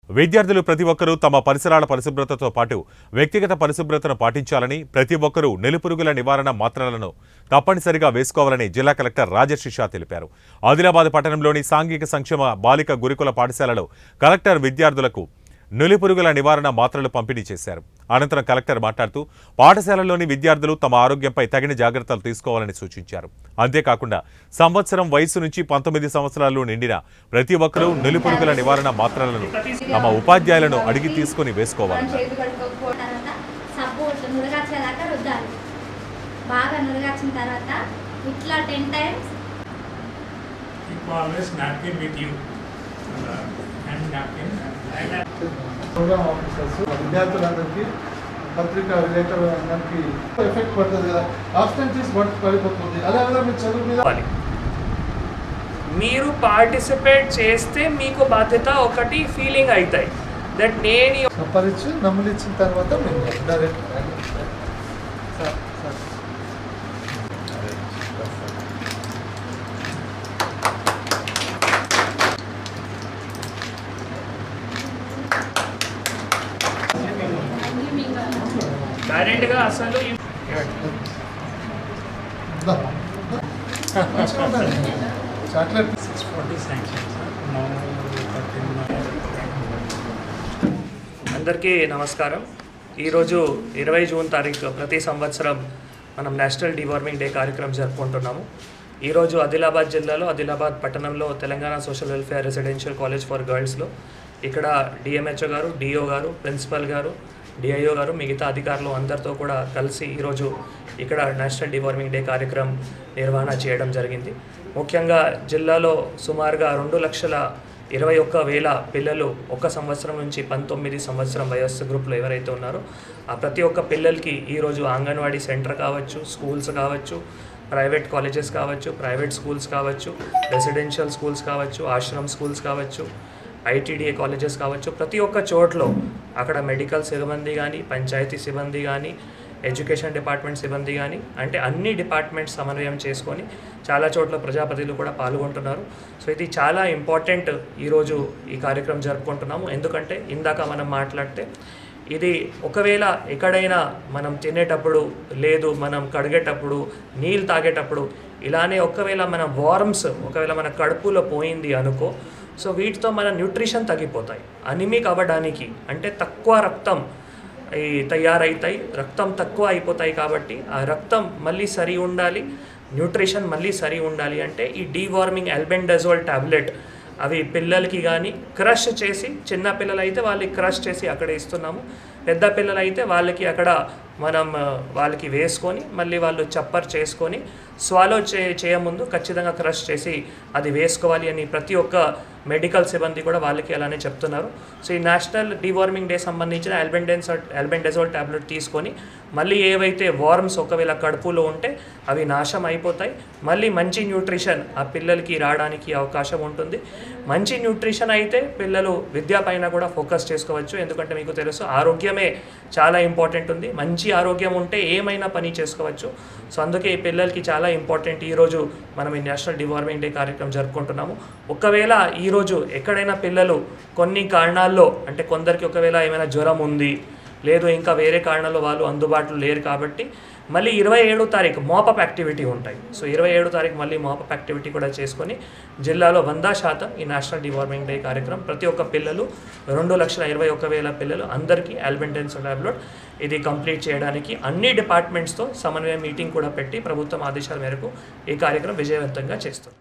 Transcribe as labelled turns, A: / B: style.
A: విద్యార్థులు ప్రతి ఒక్కరూ తమ పరిసరాల పరిశుభ్రతతో పాటు వ్యక్తిగత పరిశుభ్రతను పాటించాలని, ప్రతి ఒక్కరూ నులిపురుగుల నివారణ మాత్రలను తప్పనిసరిగా వేసుకోవాలని జిల్లా కలెక్టర్ రాజర్షి షా తెలిపారు. ఆదిలాబాద్ పట్టణంలోని సాంఘిక సంక్షేమ బాలిక గురుకుల పాఠశాలలో కలెక్టర్ విద్యార్థులకు నులిపురుగుల నివారణ మాత్రలు పంపిణీ చేశారు. అనంతరం కలెక్టర్ మాట్లాడుతూ పాఠశాలలోని విద్యార్థులు తమ ఆరోగ్యంపై తగిన జాగ్రత్తలు తీసుకోవాలని సూచించారు. అంతేకాకుండా సంవత్సరం వయసు నుంచి 19 సంవత్సరాలు నిండిన ప్రతి ఒక్కరూ నులిపురుగుల నివారణ మాత్రలను తమ ఉపాధ్యాయులను అడిగి తీసుకుని వేసుకోవాలి.
B: ప్రోగ్రామ్ ఆఫీసర్స్ విద్యార్థులందరికీ పత్రికా విలేకరులందరికీ ఎఫెక్ట్ పడుతుంది కదా, ఆబ్స్టెన్సీస్ పడిపోతుంది. అలాగే మీ చదువు మీద
C: మీరు పార్టిసిపేట్ చేస్తే మీకు బాధ్యత ఒకటి ఫీలింగ్ అవుతాయి దట్ నేను
B: సంపరించి నమ్మలిచ్చిన తర్వాత మేము డైరెక్ట్
C: డైరెక్ట్గా అసలు
B: చాక్లెట్
C: అందరికీ నమస్కారం. ఈరోజు 20 జూన్ తారీఖు ప్రతి సంవత్సరం మనం నేషనల్ డివార్మింగ్ డే కార్యక్రమం జరుపుకుంటున్నాము. ఈరోజు ఆదిలాబాద్ జిల్లాలో ఆదిలాబాద్ పట్టణంలో Telangana social welfare residential college for గర్ల్స్లో ఇక్కడ డిఎంహెచ్ఓ గారు, డిఓ గారు, ప్రిన్సిపల్ గారు, డిఐఓ గారు, మిగతా అధికారులు అందరితో కూడా కలిసి ఈరోజు ఇక్కడ నేషనల్ డివార్మింగ్ డే కార్యక్రమం నిర్వహణ చేయడం జరిగింది. ముఖ్యంగా జిల్లాలో సుమారుగా 2,21,000 పిల్లలు 1 సంవత్సరం నుంచి 19 సంవత్సరం వయస్సు గ్రూప్లో ఎవరైతే ఉన్నారో ఆ ప్రతి ఒక్క పిల్లలకి ఈరోజు అంగన్వాడీ సెంటర్ కావచ్చు, స్కూల్స్ కావచ్చు, ప్రైవేట్ కాలేజెస్ కావచ్చు, ప్రైవేట్ స్కూల్స్ కావచ్చు, రెసిడెన్షియల్ స్కూల్స్ కావచ్చు, ఆశ్రమ్ స్కూల్స్ కావచ్చు, ఐటీడీఏ కాలేజెస్ కావచ్చు, ప్రతి ఒక్క చోట్లో అక్కడ మెడికల్ సిబ్బంది కానీ, పంచాయతీ సిబ్బంది కానీ, ఎడ్యుకేషన్ డిపార్ట్మెంట్ సిబ్బంది కానీ, అంటే అన్ని డిపార్ట్మెంట్స్ సమన్వయం చేసుకొని చాలా చోట్ల ప్రజాప్రతినిధులు కూడా పాల్గొంటున్నారు. సో ఇది చాలా ఇంపార్టెంట్ ఈరోజు ఈ కార్యక్రమం జరుపుకుంటున్నాము. ఎందుకంటే ఇందాక మనం మాట్లాడితే ఇది ఒకవేళ ఎక్కడైనా మనం తినేటప్పుడు లేదు, మనం కడిగేటప్పుడు, నీళ్ళు తాగేటప్పుడు ఇలానే ఒకవేళ మన వార్మ్స్ ఒకవేళ మన కడుపులో పోయింది అనుకో, సో వీటితో మన న్యూట్రిషన్ తగ్గిపోతాయి. అనిమిక్ అవ్వడానికి అంటే తక్కువ రక్తం తయారవుతాయి, రక్తం తక్కువ అయిపోతాయి. కాబట్టి ఆ రక్తం మళ్ళీ సరి ఉండాలి, న్యూట్రిషన్ మళ్ళీ సరి ఉండాలి అంటే ఈ డీవార్మింగ్ ఆల్బెండజోల్ టాబ్లెట్ అవి పిల్లలకి కానీ క్రష్ చేసి, చిన్న పిల్లలు అయితే వాళ్ళకి క్రష్ చేసి అక్కడ ఇస్తున్నాము, పెద్ద పిల్లలు అయితే వాళ్ళకి అక్కడ మనం వాళ్ళకి వేసుకొని మళ్ళీ వాళ్ళు చప్పర్ చేసుకొని స్వాలో చేయముందు ఖచ్చితంగా క్రష్ చేసి అది వేసుకోవాలి అని ప్రతి ఒక్క మెడికల్ సిబ్బంది కూడా వాళ్ళకి అలానే చెప్తున్నారు. సో ఈ నేషనల్ డివార్మింగ్ డే సంబంధించిన ఆల్బెండజోల్ టాబ్లెట్ తీసుకొని మళ్ళీ ఏవైతే వార్మ్స్ ఒకవేళ కడుపులో ఉంటే అవి నాశనం అయిపోతాయి, మళ్ళీ మంచి న్యూట్రిషన్ ఆ పిల్లలకి రావడానికి అవకాశం ఉంటుంది. మంచి న్యూట్రిషన్ అయితే పిల్లలు విద్య పైన కూడా ఫోకస్ చేసుకోవచ్చు. ఎందుకంటే మీకు తెలుసు ఆరోగ్యమే చాలా ఇంపార్టెంట్ ఉంది, మంచి ఆరోగ్యం ఉంటే ఏమైనా పని చేసుకోవచ్చు. సో అందుకే ఈ పిల్లలకి చాలా ఇంపార్టెంట్. ఈరోజు మనం ఈ నేషనల్ డివార్మింగ్ డే కార్యక్రమం జరుపుకుంటున్నాము. ఒకవేళ ఈరోజు ఎక్కడైనా పిల్లలు కొన్ని కారణాల్లో అంటే కొందరికి ఒకవేళ ఏమైనా జ్వరం ఉంది, లేదు ఇంకా వేరే కారణాల్లో వాళ్ళు అందుబాటులో లేరు కాబట్టి మళ్ళీ 27వ తారీఖు మాపప్ యాక్టివిటీ ఉంటాయి. సో 27వ తారీఖు మళ్ళీ మాపప్ యాక్టివిటీ కూడా చేసుకొని జిల్లాలో 100% ఈ నేషనల్ డివార్మింగ్ డే కార్యక్రమం ప్రతి ఒక్క పిల్లలు 2,21,000 పిల్లలు అందరికీ ఆల్బెండజోల్ టాబ్లెట్ ఇది కంప్లీట్ చేయడానికి అన్ని డిపార్ట్మెంట్స్తో సమన్వయ మీటింగ్ కూడా పెట్టి ప్రభుత్వం ఆదేశాల మేరకు ఈ కార్యక్రమం విజయవంతంగా చేస్తుంది.